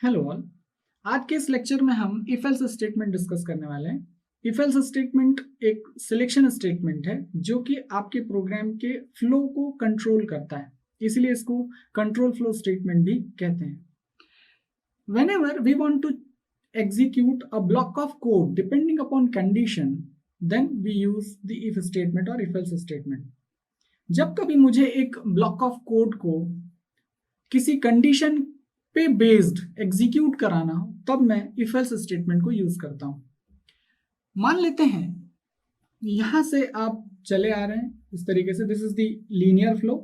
Hello all. आज के इस लेक्चर में हम इफ एल्स स्टेटमेंट डिस्कस करने वाले हैं। इफ एल्स स्टेटमेंट एक सिलेक्शन स्टेटमेंट है जो कि आपके प्रोग्राम के फ्लो को कंट्रोल करता है, इसलिए इसको कंट्रोल फ्लो स्टेटमेंट भी कहते हैं। Whenever we want to execute a block of code depending upon condition, then we use the if statement or if else statement. जब कभी मुझे एक ब्लॉक ऑफ कोड को किसी कंडीशन पे बेस्ड एग्जीक्यूट कराना हो तब मैं इफ एल्स स्टेटमेंट को यूज करता हूं। मान लेते हैं यहां से आप चले आ रहे हैं इस तरीके से, this is the linear flow,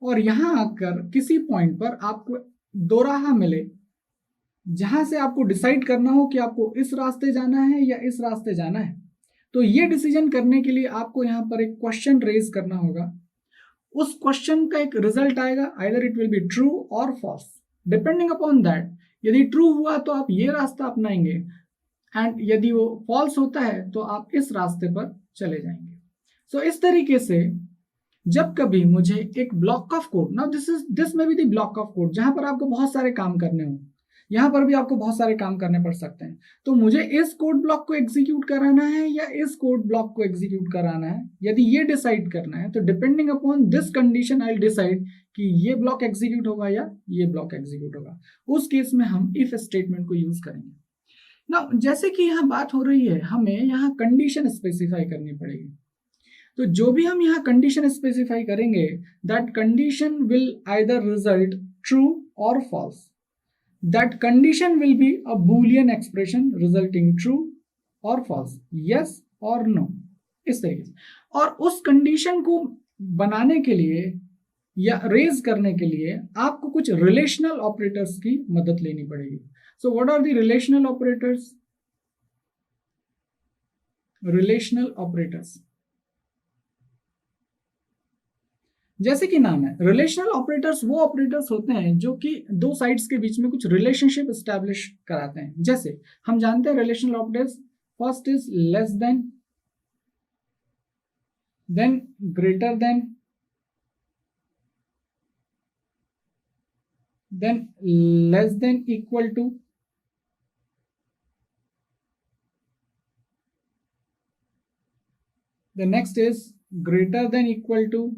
और यहां आकर किसी पॉइंट पर आपको दो राह मिले जहां से आपको डिसाइड करना हो कि आपको इस रास्ते जाना है या इस रास्ते जाना है। तो ये डिसीजन करने के लिए आपको यहां पर एक क्वेश्चन रेज करना होगा। उस क्वेश्चन का एक रिजल्ट आएगा, either it will be true और फॉल्स। डिपेंडिंग अपॉन दैट, यदि ट्रू हुआ तो आप ये रास्ता अपनाएंगे एंड यदि वो फॉल्स होता है तो आप इस रास्ते पर चले जाएंगे। सो इस तरीके से जब कभी मुझे एक block of code, now this में भी द ब्लॉक ऑफ कोड जहां पर आपको बहुत सारे काम करने हो, यहां पर भी आपको बहुत सारे काम करने पड़ सकते हैं। तो मुझे इस कोड ब्लॉक को एग्जीक्यूट कराना है या इस कोड ब्लॉक को एग्जीक्यूट कराना है, यदि ये डिसाइड करना है तो depending upon this condition I will decide कि ये ब्लॉक एग्जीक्यूट होगा या ये ब्लॉक एग्जीक्यूट होगा। उस केस में हम इफ स्टेटमेंट को यूज करेंगे। ना जैसे कि यहाँ बात हो रही है, हमें यहाँ कंडीशन स्पेसिफाई करनी पड़ेगी। तो जो भी हम यहाँ कंडीशन स्पेसिफाई करेंगे, that condition will either result true और false. That condition will be a boolean expression resulting true or false, yes or no, इस तरीके से। और उस कंडीशन को बनाने के लिए या रेज करने के लिए आपको कुछ रिलेशनल ऑपरेटर्स की मदद लेनी पड़ेगी। So what are the relational operators? Relational operators जैसे कि नाम है, रिलेशनल ऑपरेटर्स वो ऑपरेटर्स होते हैं जो कि दो साइड्स के बीच में कुछ रिलेशनशिप एस्टैब्लिश कराते हैं। जैसे हम जानते हैं relational operators, first is less than greater than less than equal to, the next is greater than equal to,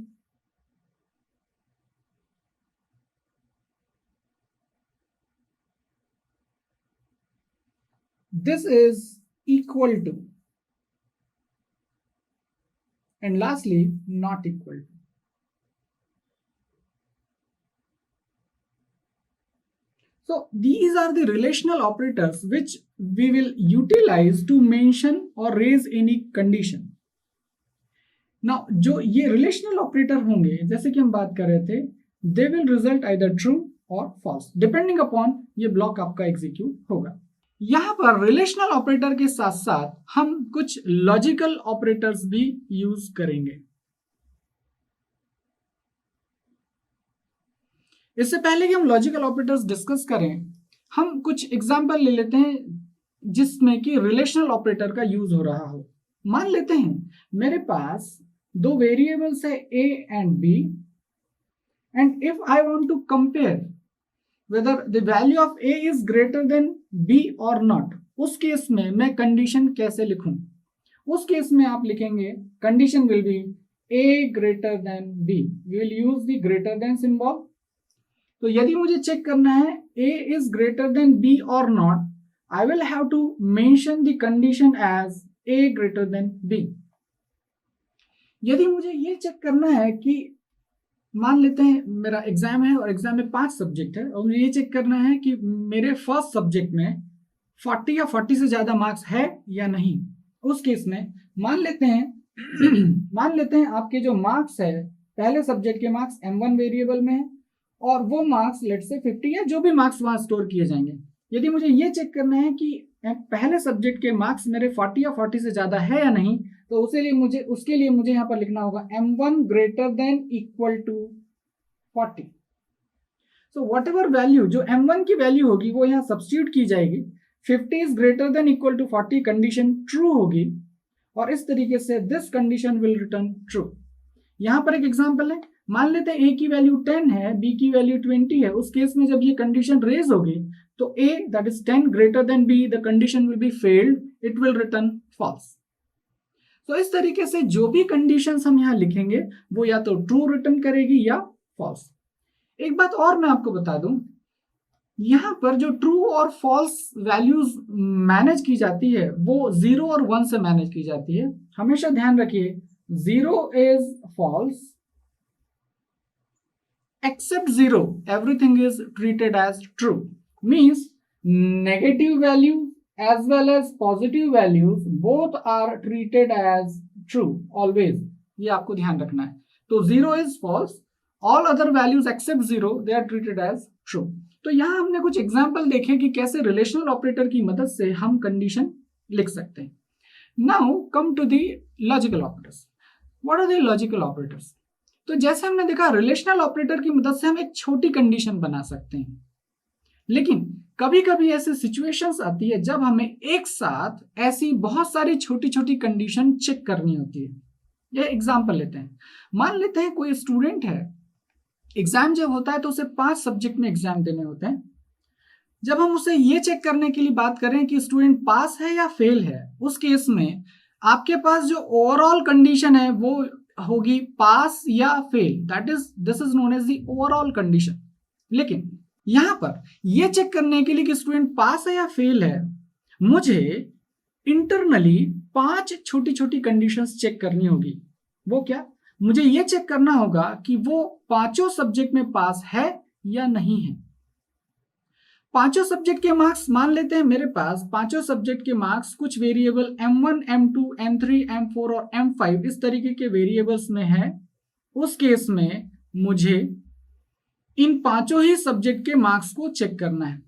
this is equal to, and lastly not equal to. So these are the relational operators which we will utilize to mention or raise any condition. Now जो ये relational operator होंगे, जैसे कि हम बात कर रहे थे, they will result either true or false depending upon ये ब्लॉक आपका एग्जीक्यूट होगा। यहां पर रिलेशनल ऑपरेटर के साथ साथ हम कुछ लॉजिकल ऑपरेटर्स भी यूज करेंगे। इससे पहले कि हम लॉजिकल ऑपरेटर्स डिस्कस करें, हम कुछ एग्जांपल ले लेते हैं जिसमें कि रिलेशनल ऑपरेटर का यूज हो रहा हो। मान लेते हैं मेरे पास दो वेरिएबल्स है a and b, and if I want to compare whether the value of a is greater than b or not, उस केस में मैं कंडीशन कैसे लिखूं? उस केस में आप लिखेंगे condition will B a greater than b, we will use the greater than symbol। तो यदि मुझे चेक करना है a is greater than b or not, I will have to mention the condition as a greater than b। यदि मुझे ये check करना है कि मान लेते हैं मेरा एग्जाम है और एग्जाम में 5 सब्जेक्ट है और मुझे ये चेक करना है कि मेरे फर्स्ट सब्जेक्ट में 40 या 40 से ज्यादा मार्क्स है या नहीं। उस केस में मान लेते हैं आपके जो मार्क्स है, पहले सब्जेक्ट के मार्क्स m1 वेरिएबल में है और वो मार्क्स लेट से 50 या जो भी मार्क्स वहां स्टोर किए जाएंगे। यदि मुझे ये चेक करना है कि पहले सब्जेक्ट के मार्क्स मेरे 40 या 40 से ज्यादा है या नहीं, तो उसके लिए मुझे यहाँ पर लिखना होगा m1 greater than equal to 40। So what ever value जो m1 की वैल्यू होगी वो यहाँ सब्स्टिट्यूट की जाएगी। 50 is greater than equal to 40 condition true होगी और इस तरीके से this condition will return true. यहाँ पर एक एग्जाम्पल है, मान लेते हैं a की वैल्यू 10 है, b की वैल्यू 20 है। उस केस में जब ये कंडीशन रेज होगी तो a that is 10 greater than b, the condition will be failed, it will return false. तो इस तरीके से जो भी कंडीशंस हम यहाँ लिखेंगे वो या तो ट्रू रिटर्न करेगी या फॉल्स। एक बात और मैं आपको बता दूं, यहां पर जो ट्रू और फॉल्स वैल्यूज मैनेज की जाती है वो 0 और 1 से मैनेज की जाती है। हमेशा ध्यान रखिए 0 is false, except 0 everything is treated as true, means negative values as well as positive values both are treated as true always, ये आपको ध्यान रखना है। तो 0 is false, all other values except 0 they are treated as true। तो यहां हमने कुछ एग्जाम्पल देखे कि कैसे रिलेशनल ऑपरेटर की मदद से हम कंडीशन लिख सकते हैं। Now come to the logical operators. What are the logical operators? तो जैसे हमने देखा रिलेशनल ऑपरेटर की मदद से हम एक छोटी कंडीशन बना सकते हैं, लेकिन कभी कभी ऐसी सिचुएशंस आती है जब हमें एक साथ ऐसी बहुत सारी छोटी छोटी कंडीशन चेक करनी होती है। ये एग्जांपल लेते हैं। मान लेते हैं कोई स्टूडेंट है, एग्जाम जब होता है तो उसे 5 सब्जेक्ट में एग्जाम देने होते हैं। जब हम उसे ये चेक करने के लिए बात करें कि स्टूडेंट पास है या फेल है, उस केस में आपके पास जो ओवरऑल कंडीशन है वो होगी पास या fail, that is this is known as the overall condition. लेकिन यहां पर यह चेक करने के लिए कि स्टूडेंट पास है या फेल है, मुझे इंटरनली 5 छोटी छोटी कंडीशंस चेक करनी होगी। वो क्या? मुझे यह चेक करना होगा कि वो पांचों सब्जेक्ट में पास है या नहीं है। पांचों सब्जेक्ट के मार्क्स, मान लेते हैं मेरे पास पांचों सब्जेक्ट के मार्क्स कुछ variable M1, M2, M3, M4 और M5 इस तरीके के वेरिएबल्स में है। उस केस में मुझे इन पांचों ही सब्जेक्ट के मार्क्स को चेक करना है।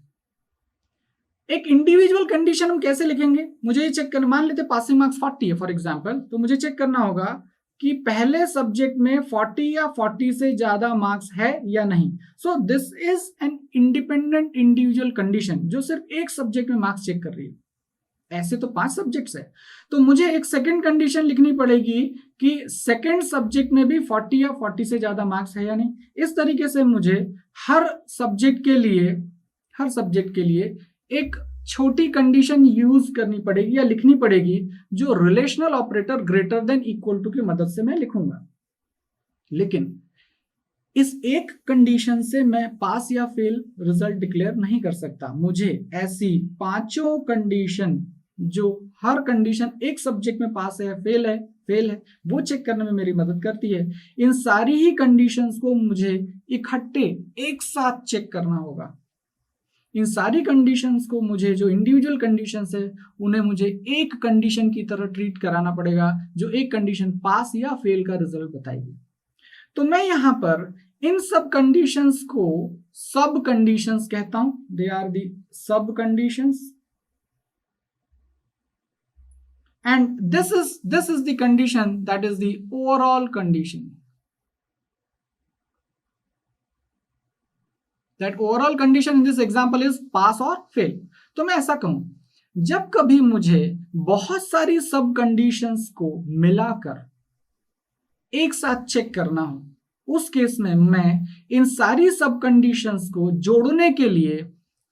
एक इंडिविजुअल कंडीशन हम कैसे लिखेंगे? मुझे ये चेक करना, मान लेते पासिंग मार्क्स 40 है फॉर एग्जांपल, तो मुझे चेक करना होगा कि पहले सब्जेक्ट में 40 या 40 से ज्यादा मार्क्स है या नहीं। So this is an independent individual condition जो सिर्फ एक सब्जेक्ट में मार्क्स चेक कर रही है। ऐसे तो 5 सब्जेक्ट्स है, तो मुझे एक सेकंड कंडीशन लिखनी पड़ेगी कि सेकंड सब्जेक्ट में भी 40 या 40 से ज्यादा मार्क्स है या नहीं। इस तरीके से मुझे हर सब्जेक्ट के लिए एक छोटी कंडीशन यूज करनी पड़ेगी या लिखनी पड़ेगी जो relational operator greater than equal to की मदद से मैं लिखूंगा। लेकिन इस एक कंडीशन से मैं पास या फेल रिजल्ट डिक्लेयर नहीं कर सकता। मुझे ऐसी पांचों कंडीशन जो हर कंडीशन एक सब्जेक्ट में पास है फेल है वो चेक करने में मेरी मदद करती है। इन सारी ही कंडीशंस को मुझे इकट्ठे एक साथ चेक करना होगा। इन सारी कंडीशंस को मुझे, जो इंडिविजुअल कंडीशंस है उन्हें मुझे एक कंडीशन की तरह ट्रीट कराना पड़ेगा जो एक कंडीशन पास या फेल का रिजल्ट बताएगी। तो मैं यहां पर इन सब कंडीशंस को सब कंडीशंस कहता हूं। दे आर दी सब conditions and this is the condition that is the overall condition. That overall condition in this example is pass or fail। तो मैं ऐसा कहूं, जब कभी मुझे बहुत सारी सब कंडीशंस को मिलाकर एक साथ चेक करना हो, उस केस में मैं इन सारी सब कंडीशंस को जोड़ने के लिए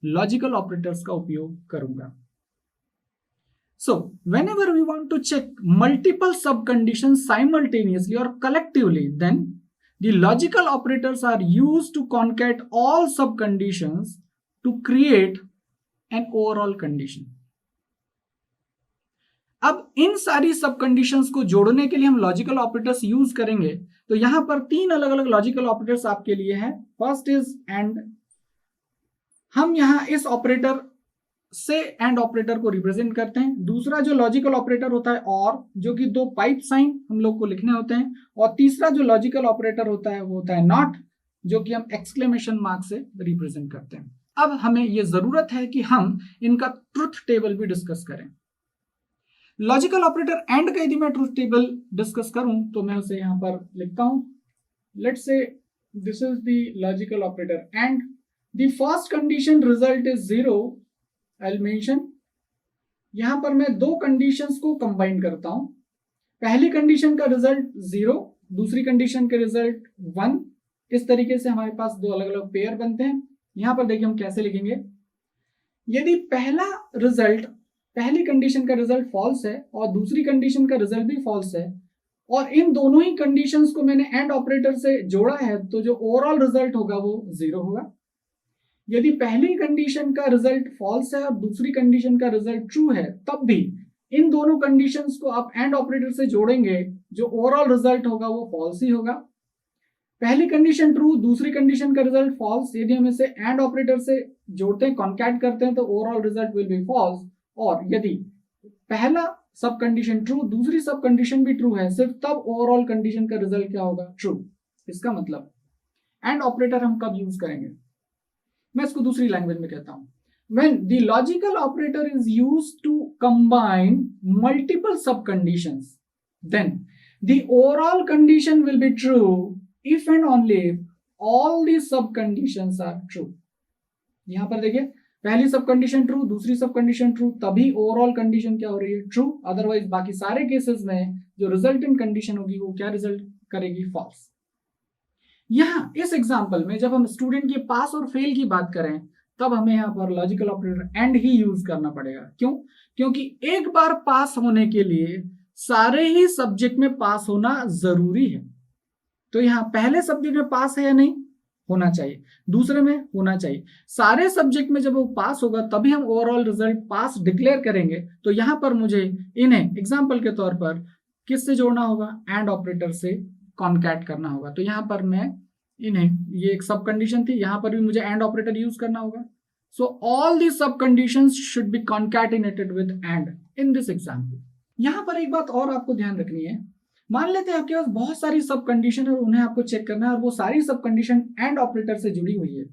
लॉजिकल ऑपरेटर्स का उपयोग करूंगा। So whenever we want to check multiple sub conditions simultaneously or collectively, then the logical operators are used to concat all sub conditions to create an overall condition। अब इन सारी सब कंडीशंस को जोड़ने के लिए हम लॉजिकल ऑपरेटर्स यूज करेंगे। तो यहां पर 3 अलग अलग लॉजिकल ऑपरेटर्स आपके लिए हैं। First is and. हम यहां इस ऑपरेटर से एंड ऑपरेटर को रिप्रेजेंट करते हैं। दूसरा जो लॉजिकल ऑपरेटर होता है और, जो कि 2 पाइप साइन हम लोग को लिखने होते हैं। और तीसरा जो लॉजिकल ऑपरेटर होता है वो होता है नॉट, जो कि हम एक्सक्लेमेशन मार्क से रिप्रेजेंट करते हैं। अब हमें यह जरूरत है कि हम इनका ट्रुथ टेबल भी डिस्कस करें। लॉजिकल ऑपरेटर एंड का यदि मैं ट्रुथ टेबल डिस्कस करूं तो मैं उसे यहां पर लिखता हूं। Let's say this is the logical operator and the first condition result is 0। I'll mention, यहां पर मैं 2 कंडीशंस को कंबाइन करता हूं। पहली कंडीशन का रिजल्ट 0 दूसरी कंडीशन के रिजल्ट 1। इस तरीके से हमारे पास दो अलग अलग पेयर बनते हैं। यहां पर देखिए हम कैसे लिखेंगे। यदि पहली कंडीशन का रिजल्ट फॉल्स है और दूसरी कंडीशन का रिजल्ट भी फॉल्स है और इन दोनों ही कंडीशंस को मैंने एंड ऑपरेटर से जोड़ा है, तो जो ओवरऑल रिजल्ट होगा वो 0 होगा। यदि पहली कंडीशन का रिजल्ट फॉल्स है और दूसरी कंडीशन का रिजल्ट ट्रू है, तब भी इन दोनों कंडीशंस को आप एंड ऑपरेटर से जोड़ेंगे, जो ओवरऑल रिजल्ट होगा वो फॉल्स ही होगा। पहली कंडीशन ट्रू, दूसरी कंडीशन का रिजल्ट फॉल्स, यदि हम इसे एंड ऑपरेटर से जोड़ते हैं, कॉन्कैट करते हैं, तो overall result will be false. और यदि पहला सब कंडीशन ट्रू, दूसरी सब कंडीशन भी ट्रू है, सिर्फ तब ओवरऑल कंडीशन का रिजल्ट क्या होगा, ट्रू। इसका मतलब एंड ऑपरेटर हम कब यूज करेंगे, मैं इसको दूसरी लैंग्वेज में कहता हूं। When the logical operator is used to combine multiple subconditions, then the overall condition will be true if and only if all the subconditions are true. यहां पर देखिए, पहली सब कंडीशन ट्रू, दूसरी सब कंडीशन ट्रू, तभी ओवरऑल कंडीशन क्या हो रही है, ट्रू। अदरवाइज बाकी सारे केसेस में जो रिजल्टेंट कंडीशन होगी वो क्या रिजल्ट करेगी, फॉल्स। यहां इस एग्जांपल में जब हम स्टूडेंट के पास और फेल की बात करें, तब हमें यहां पर logical operator and he use करना पड़ेगा। क्यों? क्योंकि एक बार पास होने के लिए सारे ही सब्जेक्ट में पास होना जरूरी है। तो यहां पहले सब्जेक्ट में पास है या नहीं, होना चाहिए, दूसरे में होना चाहिए, सारे सब्जेक्ट में जब वो पास होगा तभी हम ओवरऑल रिजल्ट पास डिक्लेयर करेंगे। तो यहां पर मुझे इन्हें एग्जाम्पल के तौर पर किससे जोड़ना होगा, एंड ऑपरेटर से कॉन्कैट करना होगा। तो यहां पर मैं इन्हें, ये एक सब कंडीशन थी, यहां पर भी मुझे एंड ऑपरेटर यूज करना होगा। सो ऑल दी सब conditions should be concatenated with and in this example. यहां पर एक बात और आपको ध्यान रखनी है, मान लेते हैं आपके पास बहुत सारी सब कंडीशन है और उन्हें आपको चेक करना है और वो सारी सब कंडीशन एंड ऑपरेटर से जुड़ी हुई है।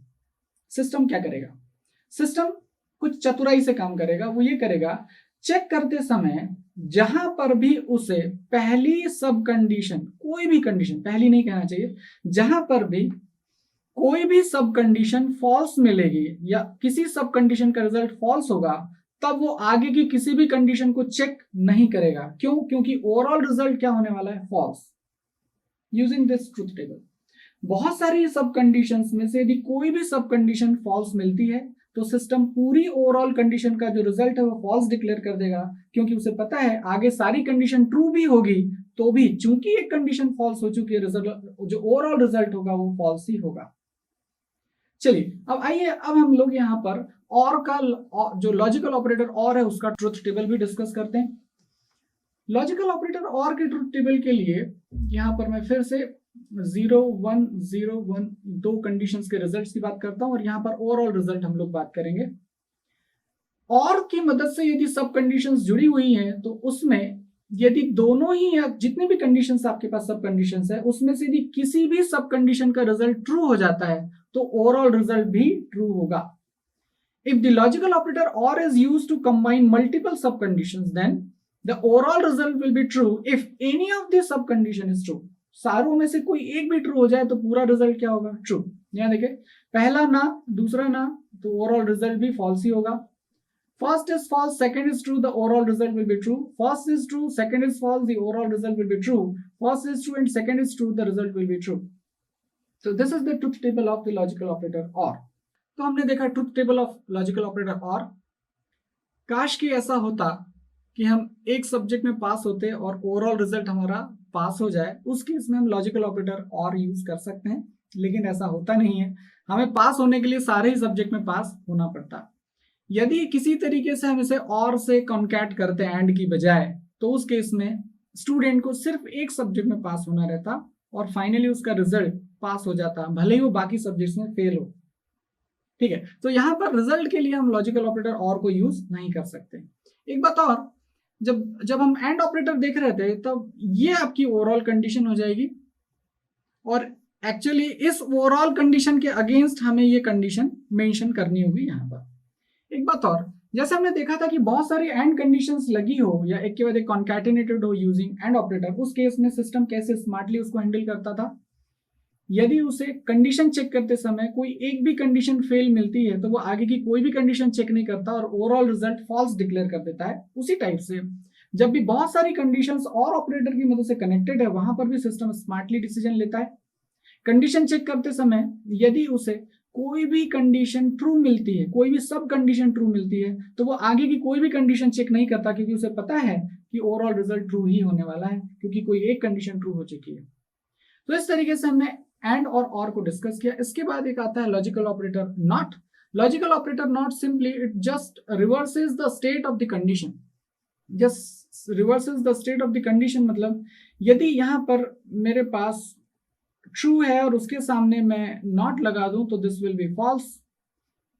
सिस्टम क्या करेगा, सिस्टम कुछ चतुराई से काम करेगा। वो ये करेगा, चेक करते समय जहां पर भी उसे पहली सब कंडीशन, कोई भी कंडीशन, पहली नहीं कहना चाहिए, जहां पर भी कोई भी सब कंडीशन फॉल्स मिलेगी या किसी सब कंडीशन का रिजल्ट फॉल्स होगा, तब वो आगे की किसी भी कंडीशन को चेक नहीं करेगा। क्यों? क्योंकि ओवरऑल रिजल्ट क्या होने वाला है, false. Using this truth table, बहुत सारी सब कंडीशंस में से यदि कोई भी सब कंडीशन फॉल्स मिलती है, तो सिस्टम पूरी ओवरऑल कंडीशन का जो रिजल्ट है वो फॉल्स डिक्लेयर कर देगा, क्योंकि उसे पता है आगे सारी कंडीशन ट्रू भी होगी तो भी चूंकि एक कंडीशन फॉल्स हो चुकी है, जो ओवरऑल रिजल्ट होगा वो फॉल्स ही होगा। चलिए अब आइए, अब हम लोग यहाँ पर और का जो लॉजिकल ऑपरेटर और है उसका ट्रुथ टेबल भी डिस्कस करते हैं। लॉजिकल ऑपरेटर और के ट्रुथ टेबल के लिए यहाँ पर मैं फिर से 0 1 0 1 दो कंडीशंस के रिजल्ट्स की बात करता हूं और यहाँ पर ओवरऑल रिजल्ट हम लोग बात करेंगे। और की मदद से यदि सब कंडीशंस जुड़ी हुई हैं, तो उसमें यदि दोनों ही या जितने भी कंडीशंस आपके पास सब कंडीशंस है, उसमें से यदि किसी भी सब कंडीशन का रिजल्ट ट्रू हो जाता है, तो ओवरऑल रिजल्ट भी ट्रू होगा। If the logical operator OR is used to combine multiple subconditions, then the overall result will be true if any of the subcondition is true. सारों में से कोई एक भी ट्रू हो जाए तो पूरा रिजल्ट क्या होगा, ट्रू। यहाँ देखिए, पहला ना दूसरा ना, तो ओवरऑल रिजल्ट भी फॉल्स ही होगा। First is false, second is true, the overall result will be true. First is true, second is false, the overall result will be true. First is true and second is true, the result will be true. So this is the truth table of the logical operator OR. तो हमने देखा truth table of logical operator OR। काश कि ऐसा होता कि हम एक सब्जेक्ट में पास होते और ओवरऑल रिजल्ट हमारा पास हो जाए, उस केस में हम लॉजिकल ऑपरेटर OR यूज कर सकते हैं, लेकिन ऐसा होता नहीं है। हमें पास होने के लिए सारे ही सब्जेक्ट में पास होना पड़ता। यदि किसी तरीके से हम इसे OR से कॉन्कैट करते हैं एंड की बजाय, तो उस केस में स्टूडेंट को सिर्फ एक सब्जेक्ट में पास होना रहता और फाइनली उसका रिजल्ट पास हो जाता, भले ही वो बाकी सब्जेक्ट्स में फेल हो। ठीक है, तो यहां पर रिजल्ट के लिए हम लॉजिकल ऑपरेटर OR को यूज नहीं कर सकते। एक बात और, जब हम एंड ऑपरेटर देख रहे थे, तब ये आपकी ओवरऑल कंडीशन हो जाएगी और एक्चुअली इस ओवरऑल कंडीशन के अगेंस्ट हमें ये कंडीशन मेंशन करनी होगी यहाँ पर। एक बात और, जैसे हमने देखा था कि बहुत सारी एंड कंडीशंस लगी हो या एक के बाद एक कॉन्कैटिनेटेड हो यूजिंग एंड ऑपरेटर, उस केस में सिस्टम कैसे स्मार्टली उसको हैंडल करता था। यदि उसे कंडीशन चेक करते समय कोई एक भी कंडीशन फेल मिलती है, तो वो आगे की कोई भी कंडीशन चेक नहीं करता और ओवरऑल रिजल्ट फॉल्स डिक्लेयर कर देता है। उसी टाइप से जब भी बहुत सारी कंडीशंस और ऑपरेटर की मदद से कनेक्टेड है, वहां पर भी सिस्टम स्मार्टली डिसीजन लेता है। कंडीशन चेक करते समय यदि उसे कोई भी कंडीशन ट्रू मिलती है, कोई भी सब कंडीशन ट्रू मिलती है, तो वो आगे की कोई भी कंडीशन चेक नहीं करता, क्योंकि उसे पता है कि ओवरऑल रिजल्ट ट्रू ही होने वाला है, क्योंकि कोई एक कंडीशन ट्रू हो चुकी है। तो इस तरीके से हमने एंड और को डिस्कस किया। इसके बाद एक आता है logical operator not. Logical operator not simply it just reverses the state of the condition. Just reverses the state of the condition मतलब यदि यहाँ पर मेरे पास ट्रू है और उसके सामने मैं नॉट लगा दूं तो दिस विल बी फॉल्स।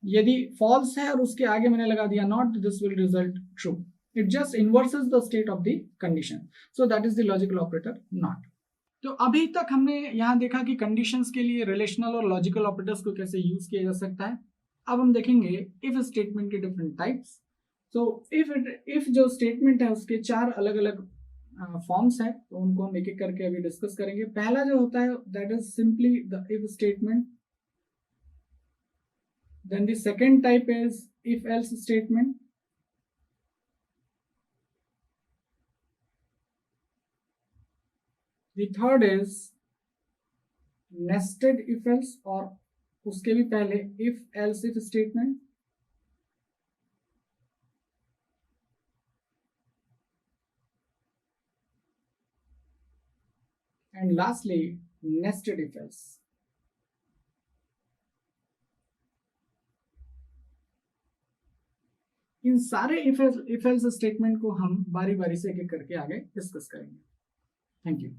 यदि फॉल्स है और उसके आगे मैंने लगा दिया not, this will result true. It just inverses the state of the condition, so that is the logical operator not. तो अभी तक हमने यहाँ देखा कि कंडीशंस के लिए रिलेशनल और लॉजिकल ऑपरेटर्स को कैसे यूज किया जा सकता है। अब हम देखेंगे इफ स्टेटमेंट के डिफरेंट टाइप्स। तो इफ जो स्टेटमेंट है उसके 4 अलग अलग फॉर्म्स है, तो उनको हम एक एक करके अभी डिस्कस करेंगे। पहला जो होता है that is simply the if statement. Then the second type is if else statement. The third is nested if else, और उसके भी पहले if else if statement. And lastly nested if else. इन सारे इफ एल्स स्टेटमेंट को हम बारी बारी से एक एक करके आगे डिस्कस करेंगे। Thank you.